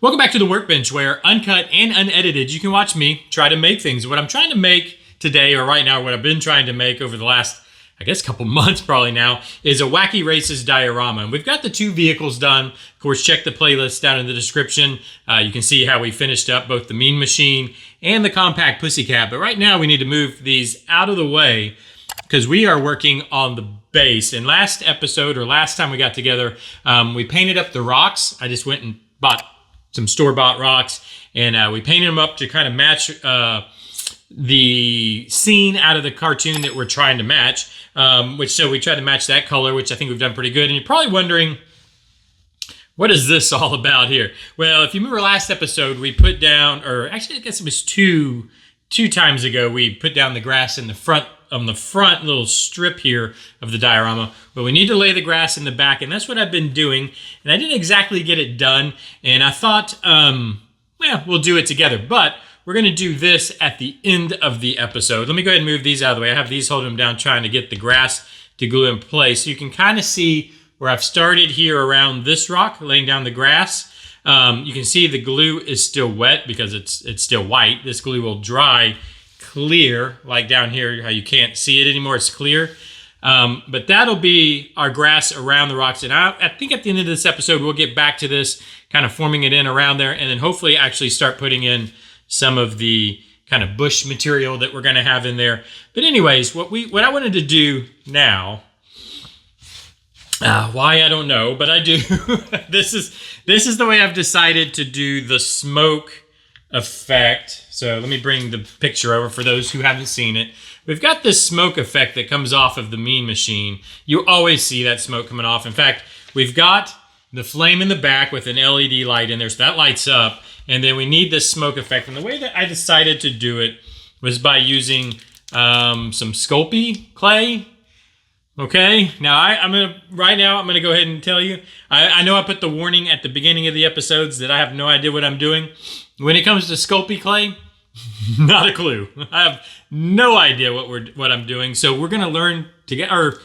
Welcome back to the Workbench, where uncut and unedited, you can watch me try to make things. What I'm trying to make today, or right now, what I've been trying to make over the last, I guess, couple months probably now, is a Wacky Races diorama. And we've got the two vehicles done. Of course, check the playlist down in the description. You can see how we finished up both the Mean Machine and the Compact Pussycat. But right now, we need to move these out of the way because we are working on the base. And last episode, or last time we got together, we painted up the rocks. I just went and bought some store-bought rocks, and we painted them up to kind of match the scene out of the cartoon that we're trying to match. So we tried to match that color, which I think we've done pretty good. And you're probably wondering, what is this all about here? Well, if you remember last episode, we put down, or actually I guess it was two times ago, we put down the grass in the front, on the front little strip here of the diorama, but we need to lay the grass in the back, and that's what I've been doing. And I didn't exactly get it done, and I thought, we'll do it together, but we're going to do this at the end of the episode. Let me go ahead and move these out of the way. I have these holding them down, trying to get the grass to glue in place. So you can kind of see where I've started here around this rock, laying down the grass. You can see the glue is still wet because it's still white. This glue will dry clear, like down here, how you can't see it anymore, it's clear. But that'll be our grass around the rocks. And I think at the end of this episode, we'll get back to this, kind of forming it in around there, and then hopefully actually start putting in some of the kind of bush material that we're going to have in there. But anyways, what I wanted to do now, why I don't know, but I do. This is the way I've decided to do the smoke effect. So let me bring the picture over for those who haven't seen it. We've got this smoke effect that comes off of the Mean Machine. You always see that smoke coming off. In fact, we've got the flame in the back with an LED light in there, so that lights up. And then we need this smoke effect. And the way that I decided to do it was by using some Sculpey clay. Okay, now I'm gonna go ahead and tell you. I know I put the warning at the beginning of the episodes that I have no idea what I'm doing. When it comes to Sculpey clay, not a clue. I have no idea what I'm doing. So we're gonna learn together, or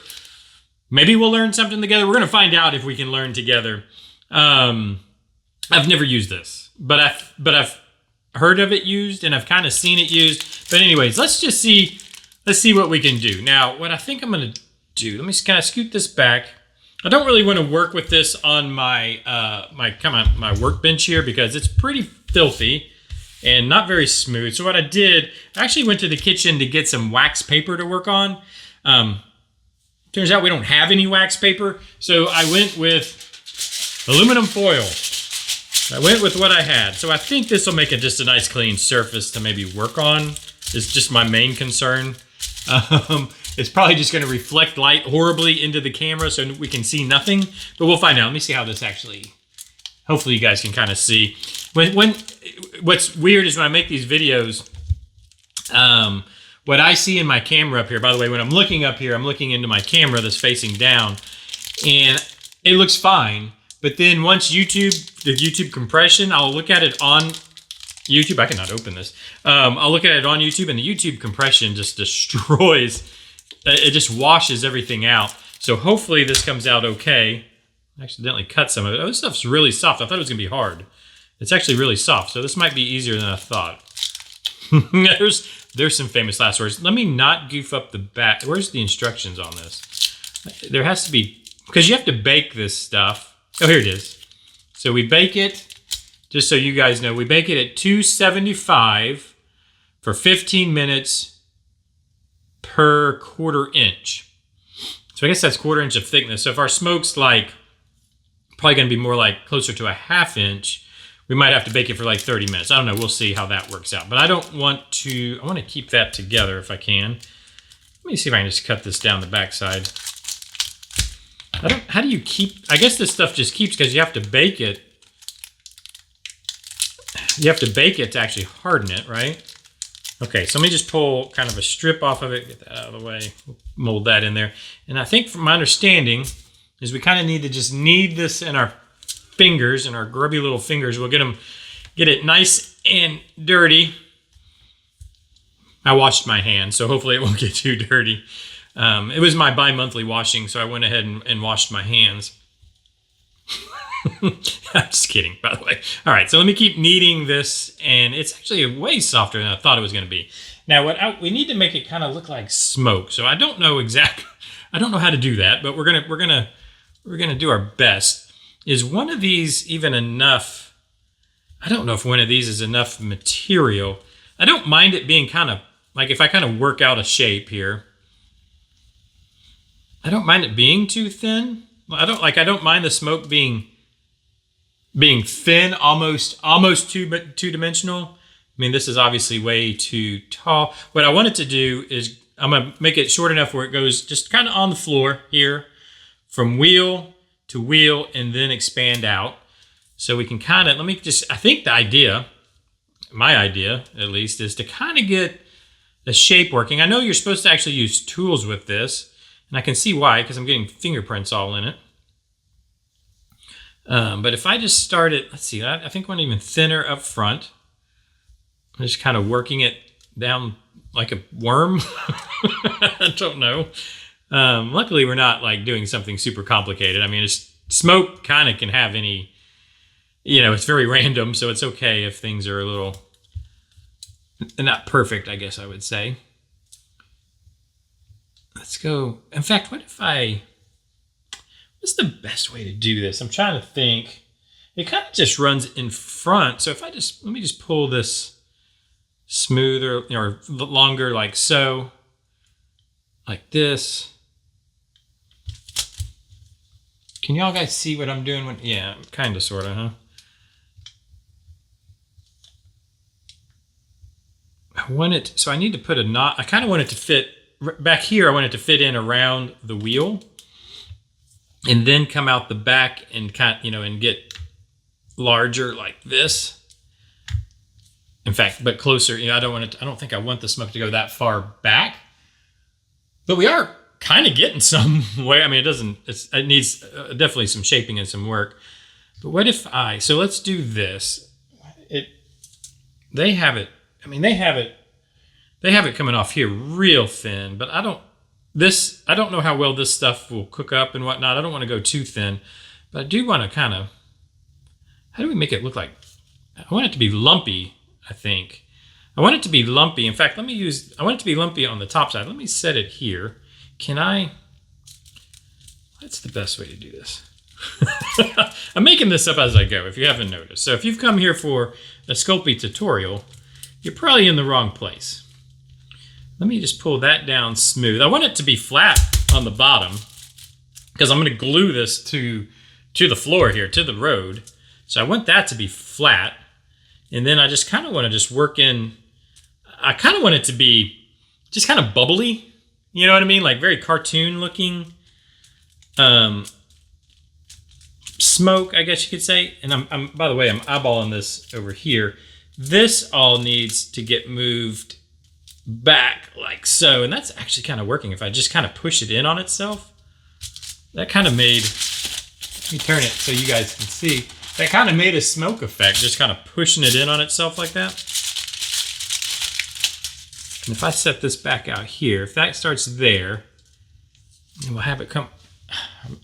maybe we'll learn something together. We're gonna find out if we can learn together. I've never used this, but I've heard of it used, and I've kind of seen it used. But anyways, let's see what we can do. Now, what I think I'm gonna do, let me just kind of scoot this back. I don't really want to work with this on my my workbench here because it's pretty filthy and not very smooth. So what I did, I actually went to the kitchen to get some wax paper to work on. Turns out we don't have any wax paper, so I went with aluminum foil. I went with what I had. So I think this will make it just a nice clean surface to maybe work on. It's just my main concern. It's probably just going to reflect light horribly into the camera so we can see nothing, but we'll find out. Let me see how this actually, hopefully you guys can kind of see. What's weird is when I make these videos, what I see in my camera up here, by the way, when I'm looking up here, I'm looking into my camera that's facing down, and it looks fine. But then once the YouTube compression, I'll look at it on YouTube. I cannot open this. I'll look at it on YouTube, and the YouTube compression just destroys. It just washes everything out. So hopefully this comes out okay. I accidentally cut some of it. Oh, this stuff's really soft. I thought it was gonna be hard. It's actually really soft. So this might be easier than I thought. There's some famous last words. Let me not goof up the back. Where's the instructions on this? There has to be, because you have to bake this stuff. Oh, here it is. So we bake it, just so you guys know, we bake it at 275 for 15 minutes per 1/4 inch. So I guess that's 1/4 inch of thickness. So if our smoke's like, probably gonna be more like closer to a 1/2 inch, we might have to bake it for like 30 minutes. I don't know, we'll see how that works out. But I want to keep that together if I can. Let me see if I can just cut this down the backside. How do you keep, I guess this stuff just keeps because you have to bake it. You have to bake it to actually harden it, right? Okay, so let me just pull kind of a strip off of it, get that out of the way, mold that in there. And I think from my understanding is we kind of need to just knead this in our fingers, in our grubby little fingers. We'll get it nice and dirty. I washed my hands, so hopefully it won't get too dirty. It was my bi-monthly washing, so I went ahead and washed my hands. I'm just kidding, by the way. All right, so let me keep kneading this, and it's actually way softer than I thought it was going to be. Now, we need to make it kind of look like smoke. So I don't know exactly. I don't know how to do that, but we're gonna do our best. Is one of these even enough? I don't know if one of these is enough material. I don't mind it being kind of like, if I kind of work out a shape here, I don't mind it being too thin. I don't mind the smoke being thin, almost two-dimensional. I mean, this is obviously way too tall. What I want it to do is I'm going to make it short enough where it goes just kind of on the floor here from wheel to wheel and then expand out. So we can kind of, I think the idea, my idea at least, is to kind of get the shape working. I know you're supposed to actually use tools with this, and I can see why, because I'm getting fingerprints all in it. But if I just start it, let's see, I think I want even thinner up front. I'm just kind of working it down like a worm. I don't know. Luckily, we're not like doing something super complicated. I mean, smoke kind of can have any, it's very random, so it's okay if things are a little not perfect, I guess I would say. Let's go. In fact, what's the best way to do this? I'm trying to think. It kind of just runs in front. So if let me just pull this smoother or longer, like so, like this. Can y'all guys see what I'm doing? Yeah, kind of, sort of, huh? So I need to put a knot. I kind of want it to fit back here. I want it to fit in around the wheel and then come out the back and and get larger like this. In fact, but closer. I don't think I want the smoke to go that far back. But we are kind of getting some way. I mean, it needs definitely some shaping and some work. But what if so let's do this. They have it coming off here real thin, but I don't know how well this stuff will cook up and whatnot. I don't want to go too thin, but I do want to kind of, how do we make it look like? I want it to be lumpy, I think. I want it to be lumpy. In fact, I want it to be lumpy on the top side. Let me set it here. What's the best way to do this? I'm making this up as I go, if you haven't noticed. So if you've come here for a Sculpey tutorial, you're probably in the wrong place. Let me just pull that down smooth. I want it to be flat on the bottom because I'm going to glue this to the floor here, to the road. So I want that to be flat. And then I just kind of want to work in, I kind of want it to be just kind of bubbly. You know what I mean? Like very cartoon looking smoke, I guess you could say. And I'm by the way, I'm eyeballing this over here. This all needs to get moved back like so. And that's actually kind of working. If I just kind of push it in on itself, that kind of made, let me turn it so you guys can see. That kind of made a smoke effect, just kind of pushing it in on itself like that. And if I set this back out here, if that starts there, and we'll have it come,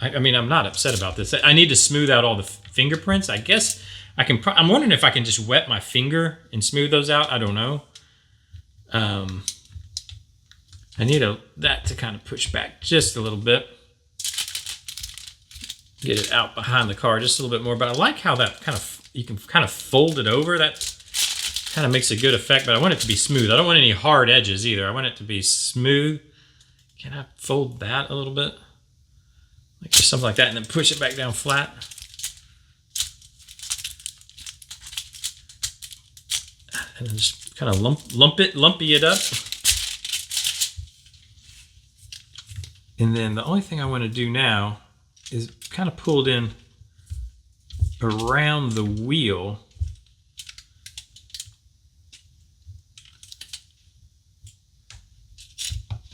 I mean, I'm not upset about this. I need to smooth out all the fingerprints. I guess I can, I'm wondering if I can just wet my finger and smooth those out. I don't know. I need that to kind of push back just a little bit. Get it out behind the car just a little bit more. But I like how that you can kind of fold it over. That kind of makes a good effect, but I want it to be smooth. I don't want any hard edges either. I want it to be smooth. Can I fold that a little bit? Like just something like that, and then push it back down flat. And then just kind of lumpy it up. And then the only thing I want to do now is kind of pulled in around the wheel.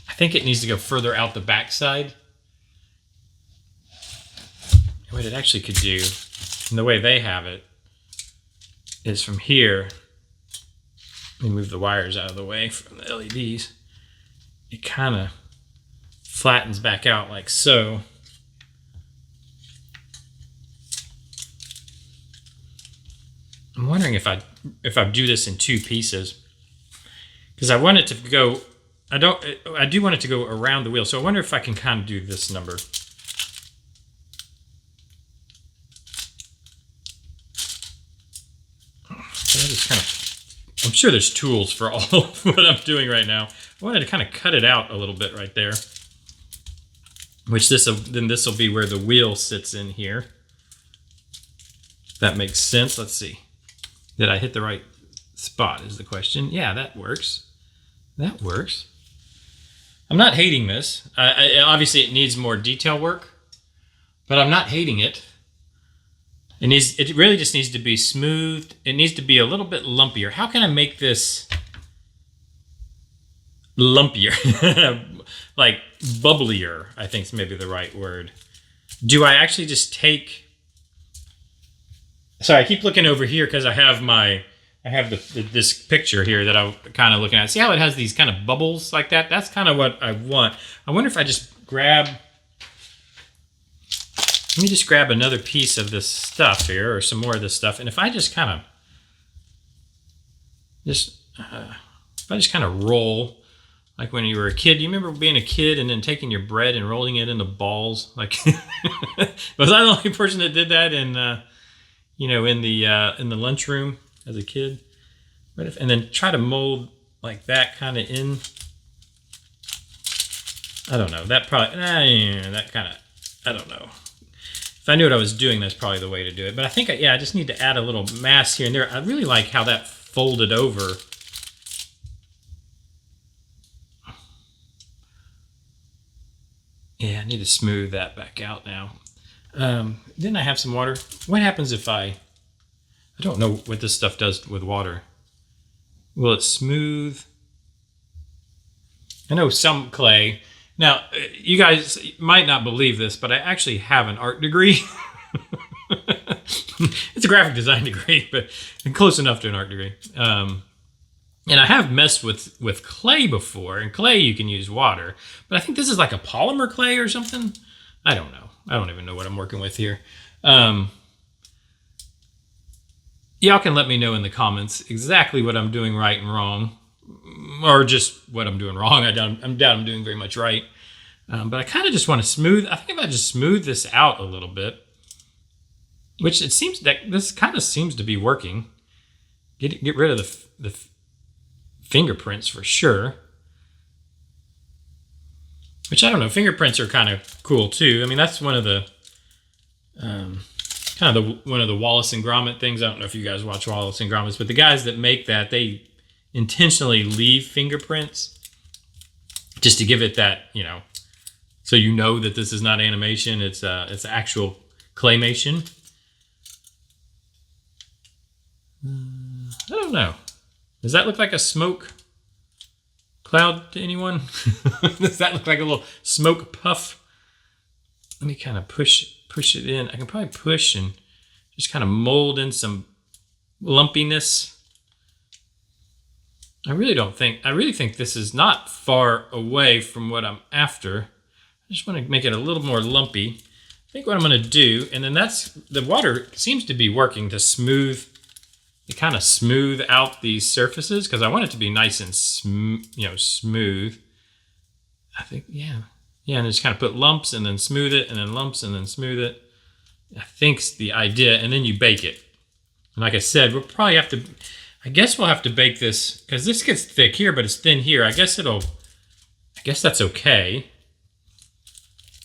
I think it needs to go further out the backside. What it actually could do, and the way they have it, is from here. Let me move the wires out of the way from the LEDs. It kind of flattens back out like so. I'm wondering if I do this in 2 pieces, because I want it to go. I do want it to go around the wheel. So I wonder if I can kind of do this number. I'm sure there's tools for all of what I'm doing right now. I wanted to kind of cut it out a little bit right there. Which this will be where the wheel sits in here. That makes sense. Let's see. Did I hit the right spot is the question. Yeah, that works. That works. I'm not hating this. Obviously, it needs more detail work, but I'm not hating it. It really just needs to be smoothed. It needs to be a little bit lumpier. How can I make this lumpier? Like bubblier, I think is maybe the right word. Do I actually just take... Sorry, I keep looking over here because I have this picture here that I'm kind of looking at. See how it has these kind of bubbles like that? That's kind of what I want. I wonder if I just grab... Let me just grab another piece of this stuff here, or some more of this stuff, and if I just kind of roll, like when you were a kid. Do you remember being a kid and then taking your bread and rolling it into balls? Like, was I the only person that did that in the lunchroom as a kid? And then try to mold like that kind of in. I don't know. That probably I don't know. If I knew what I was doing, that's probably the way to do it. But I think, I just need to add a little mass here and there. I really like how that folded over. Yeah, I need to smooth that back out now. Didn't I have some water? What happens if I don't know what this stuff does with water. Will it smooth? I know some clay. Now, you guys might not believe this, but I actually have an art degree. It's a graphic design degree, but close enough to an art degree. And I have messed with clay before. And clay, you can use water. But I think this is like a polymer clay or something. I don't know. I don't even know what I'm working with here. Y'all can let me know in the comments exactly what I'm doing right and wrong. Or just what I'm doing wrong. I doubt I'm doing very much right. But I kind of just want to smooth. I think if I just smooth this out a little bit, which it seems that this kind of seems to be working. Get rid of the fingerprints for sure. Which I don't know. Fingerprints are kind of cool too. I mean, that's one of the one of the Wallace and Gromit things. I don't know if you guys watch Wallace and Gromit, but the guys that make that, they intentionally leave fingerprints just to give it that, so you know that this is not animation. It's actual claymation. I don't know. Does that look like a smoke cloud to anyone? Does that look like a little smoke puff? Let me kind of push it in. I can probably push and just kind of mold in some lumpiness. I really think this is not far away from what I'm after. I just want to make it a little more lumpy. I think what I'm going to do, and then the water seems to be working to kind of smooth out these surfaces, because I want it to be nice and smooth. I think, yeah, and just kind of put lumps and then smooth it, and then lumps and then smooth it. I think's the idea, and then you bake it. And like I said, we'll probably have to. I guess we'll have to bake this, because this gets thick here, but it's thin here. I guess that's okay.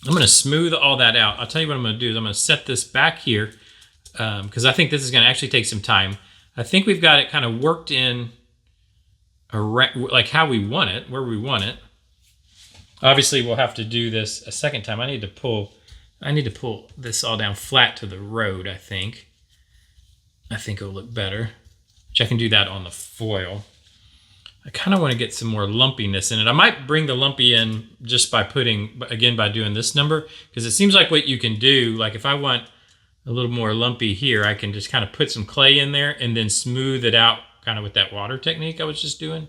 I'm going to smooth all that out. I'll tell you what I'm going to do is I'm going to set this back here, because I think this is going to actually take some time. I think we've got it kind of worked in like how we want it, where we want it. Obviously, we'll have to do this a second time. I need to pull this all down flat to the road, I think. I think it'll look better. Which I can do that on the foil. I kind of want to get some more lumpiness in it. I might bring the lumpy in just by doing this number, because it seems like what you can do, like if I want a little more lumpy here, I can just kind of put some clay in there and then smooth it out kind of with that water technique I was just doing,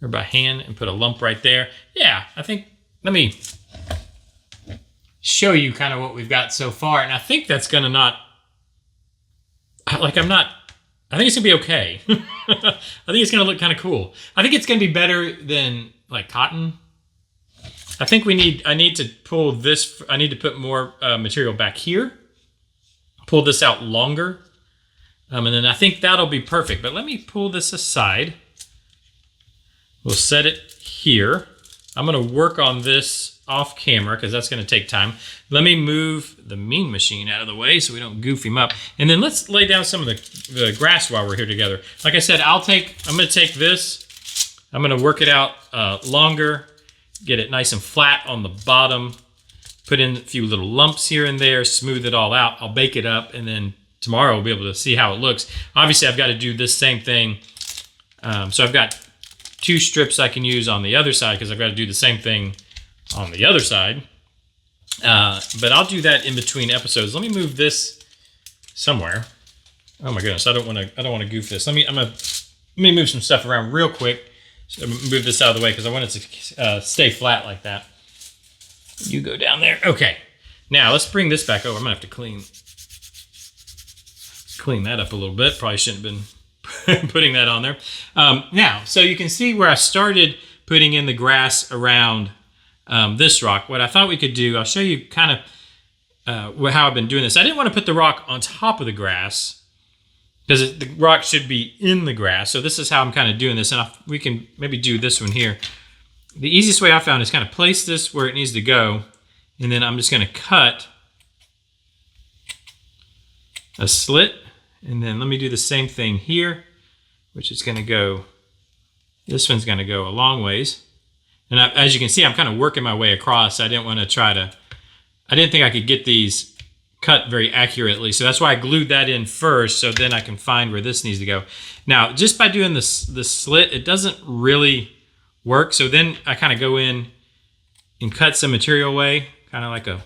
or by hand, and put a lump right there. Yeah, I think, let me show you kind of what we've got so far. And I think that's going to not, like, I'm not I think it's gonna be okay. I think it's gonna look kind of cool. I think it's gonna be better than like cotton. I think I need to pull this, I need to put more material back here. Pull this out longer. And then I think that'll be perfect. But let me pull this aside. We'll set it here. I'm gonna work on this off camera because that's gonna take time. Let me move the Mean Machine out of the way so we don't goof him up. And then let's lay down some of the grass while we're here together. Like I said, I'm gonna take this, I'm gonna work it out longer, get it nice and flat on the bottom, put in a few little lumps here and there, smooth it all out. I'll bake it up, and then tomorrow we'll be able to see how it looks. Obviously, I've got to do this same thing. So I've got 2 strips I can use on the other side because I've got to do the same thing on the other side. But I'll do that in between episodes. Let me move this somewhere. Oh my goodness, I don't want to goof this. Let me move some stuff around real quick. So move this out of the way because I want it to stay flat like that. You go down there. Okay. Now let's bring this back over. I'm gonna have to clean that up a little bit. Probably shouldn't have been putting that on there. Now, so you can see where I started putting in the grass around this rock. What I thought we could do, I'll show you kind of how I've been doing this. I didn't want to put the rock on top of the grass because the rock should be in the grass. So this is how I'm kind of doing this. And we can maybe do this one here. The easiest way I found is kind of place this where it needs to go. And then I'm just going to cut a slit. And then let me do the same thing here, which is going to go, this one's going to go a long ways. And as you can see, I'm kind of working my way across. I didn't want to I didn't think I could get these cut very accurately. So that's why I glued that in first, so then I can find where this needs to go. Now, just by doing the slit, it doesn't really work. So then I kind of go in and cut some material away, kind of like a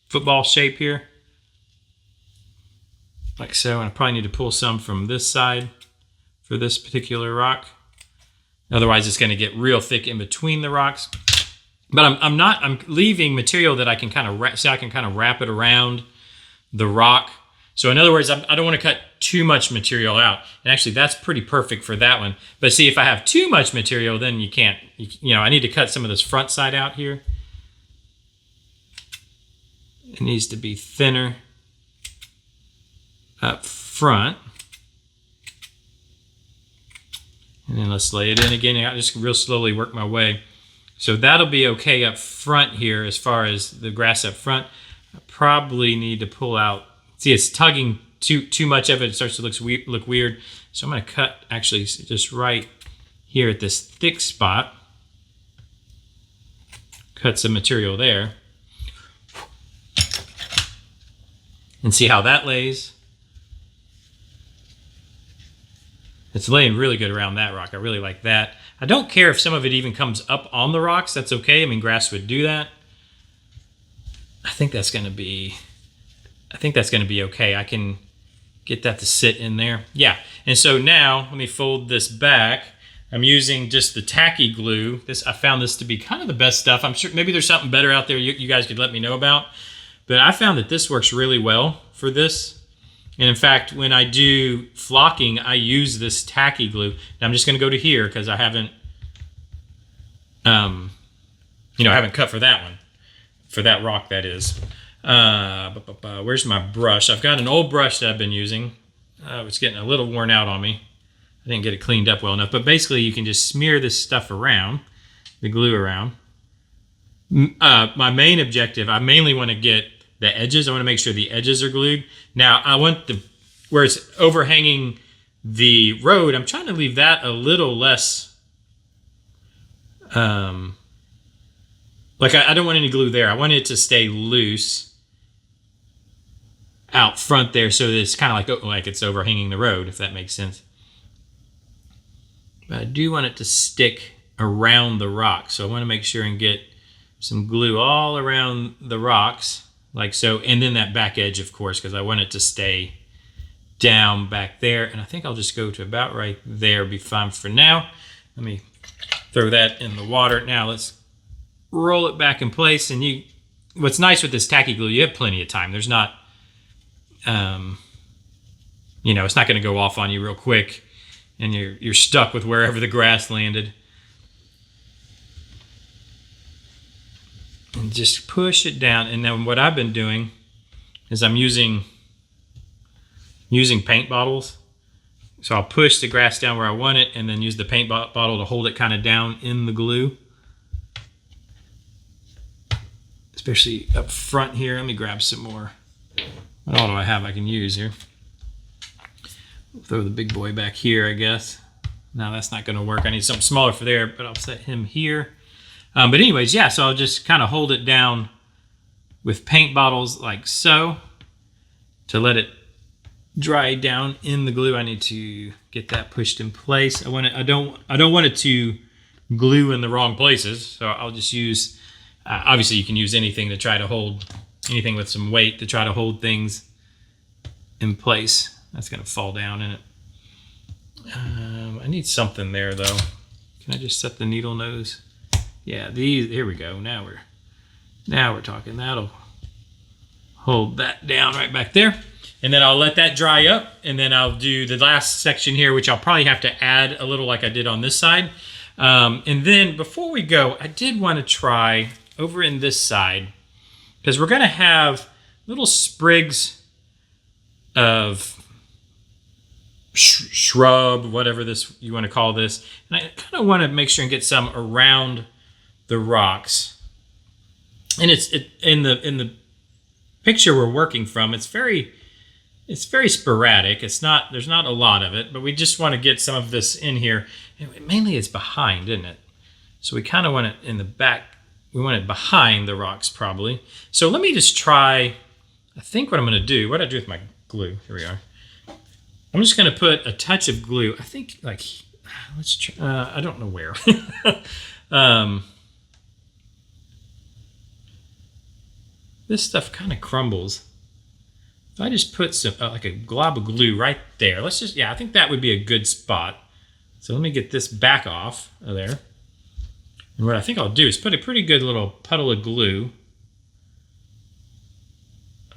football shape here. Like so, and I probably need to pull some from this side for this particular rock. Otherwise, it's going to get real thick in between the rocks. But I'm leaving material that I can kind of wrap it around the rock. So in other words, I don't want to cut too much material out. And actually, that's pretty perfect for that one. But see, if I have too much material, then you can't, I need to cut some of this front side out here. It needs to be thinner up front. And then let's lay it in again. I just real slowly work my way. So that'll be okay up front here as far as the grass up front. I probably need to pull out, see it's tugging too much of it. It starts to look weird. So I'm gonna cut actually just right here at this thick spot. Cut some material there. And see how that lays. It's laying really good around that rock. I really like that. I don't care if some of it even comes up on the rocks. That's okay. I mean, grass would do that. I think that's going to be okay. I can get that to sit in there. Yeah. And so now let me fold this back. I'm using just the tacky glue. I found this to be kind of the best stuff. I'm sure maybe there's something better out there you guys could let me know about. But I found that this works really well for this. And in fact, when I do flocking, I use this tacky glue. And I'm just going to go to here because I haven't, I haven't cut for that one, for that rock that is. Where's my brush? I've got an old brush that I've been using. It's getting a little worn out on me. I didn't get it cleaned up well enough. But basically, you can just smear this stuff around, the glue around. My main objective, I mainly want to get the edges. I want to make sure the edges are glued. Now, I want where it's overhanging the road, I'm trying to leave that a little less, I don't want any glue there. I want it to stay loose out front there so that it's kind of like it's overhanging the road, if that makes sense. But I do want it to stick around the rock. So I want to make sure and get some glue all around the rocks. Like so, and then that back edge, of course, because I want it to stay down back there. And I think I'll just go to about right there, be fine for now. Let me throw that in the water. Now let's roll it back in place. And what's nice with this tacky glue, you have plenty of time. There's not, you know, it's not going to go off on you real quick, and you're stuck with wherever the grass landed. And just push it down. And then what I've been doing is I'm using paint bottles. So I'll push the grass down where I want it and then use the paint bottle to hold it kind of down in the glue. Especially up front here. Let me grab some more. What all do I have I can use here? Throw the big boy back here, I guess. No, that's not going to work. I need something smaller for there, but I'll set him here. But anyways, yeah, so I'll just kind of hold it down with paint bottles like so to let it dry down in the glue. I need to get that pushed in place. I don't want it to glue in the wrong places, so I'll just use, obviously you can use anything to try to hold, anything with some weight to try to hold things in place. That's going to fall down in it. I need something there though. Can I just set the needle nose? Yeah, here we go. Now we're talking. That'll hold that down right back there. And then I'll let that dry up, and then I'll do the last section here, which I'll probably have to add a little like I did on this side. And then before we go, I did want to try over in this side, because we're going to have little sprigs of shrub, whatever this you want to call this. And I kind of want to make sure and get some around the rocks. And it's in the picture we're working from, it's very sporadic. There's not a lot of it, but we just want to get some of this in here. And mainly it's behind, isn't it? So we kind of want it in the back. We want it behind the rocks probably. So let me just try, I think what I'm going to do, what I do with my glue, here we are. I'm just going to put a touch of glue. I think like, let's try, I don't know where. This stuff kind of crumbles. If I just put some, like a glob of glue right there, let's just, yeah, I think that would be a good spot. So let me get this back off of there. And what I think I'll do is put a pretty good little puddle of glue,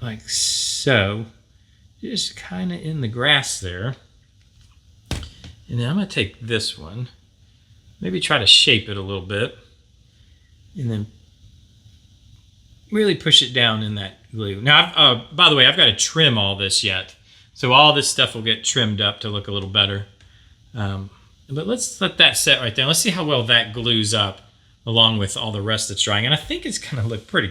like so, just kind of in the grass there. And then I'm going to take this one, maybe try to shape it a little bit, and then really push it down in that glue. Now, by the way, I've got to trim all this yet. So all this stuff will get trimmed up to look a little better. But let's let that set right there. Let's see how well that glues up along with all the rest that's drying. And I think it's going to look pretty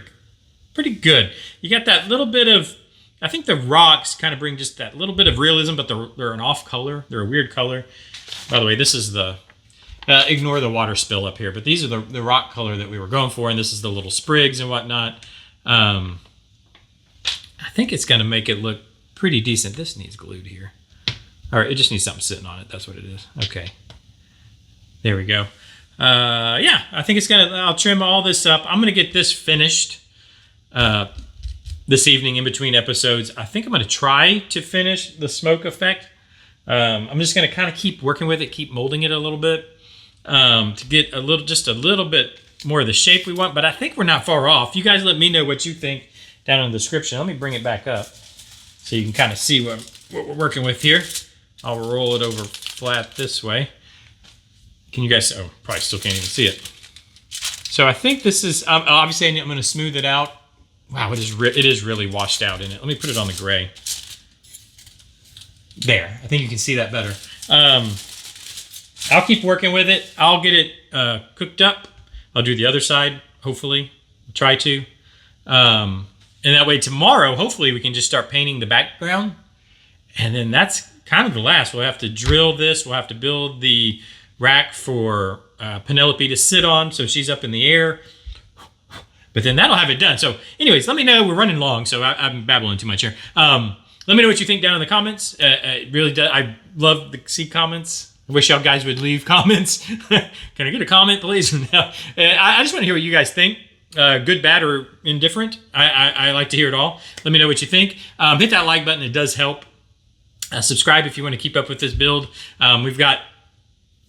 good. You got that little bit of, I think the rocks kind of bring just that little bit of realism, but they're an off color. They're a weird color. By the way, this is the, ignore the water spill up here, but these are the rock color that we were going for, and this is the little sprigs and whatnot. I think it's going to make it look pretty decent. This needs glued here. All right, it just needs something sitting on it. That's what it is. Okay. There we go. Yeah, I think it's going to, I'll trim all this up. I'm going to get this finished this evening in between episodes. I think I'm going to try to finish the smoke effect. I'm just going to kind of keep working with it, keep molding it a little bit to get just a little bit more of the shape we want. But I think we're not far off. You guys let me know what you think down in the description. Let me bring it back up so you can kind of see what we're working with here. I'll roll it over flat this way. Can you guys, oh, probably still can't even see it. So I think this is, obviously I'm going to smooth it out. Wow, it is really washed out in it. Let me put it on the gray. There, I think you can see that better. I'll keep working with it. I'll get it cooked up. I'll do the other side, hopefully. Try to. And that way tomorrow, hopefully we can just start painting the background. And then that's kind of the last. We'll have to drill this. We'll have to build the rack for Penelope to sit on so she's up in the air. But then that'll have it done. So anyways, let me know. We're running long, so I'm babbling too much here. Let me know what you think down in the comments. It really does. I love to see comments. I wish y'all guys would leave comments. Can I get a comment, please? No. I just want to hear what you guys think. Good, bad, or indifferent. I like to hear it all. Let me know what you think. Hit that like button. It does help. Subscribe if you want to keep up with this build.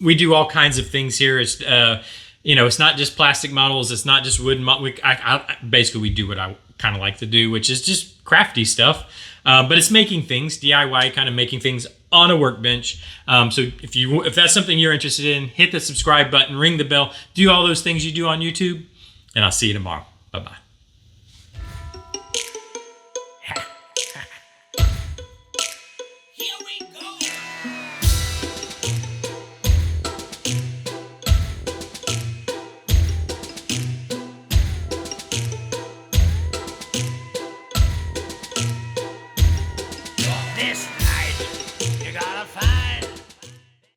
We do all kinds of things here. It's it's not just plastic models. It's not just wood. Basically, we do what I kind of like to do, which is just crafty stuff. but it's making things, DIY, kind of making things on a workbench. So if that's something you're interested in, hit the subscribe button, ring the bell, do all those things you do on YouTube, and I'll see you tomorrow. Bye-bye.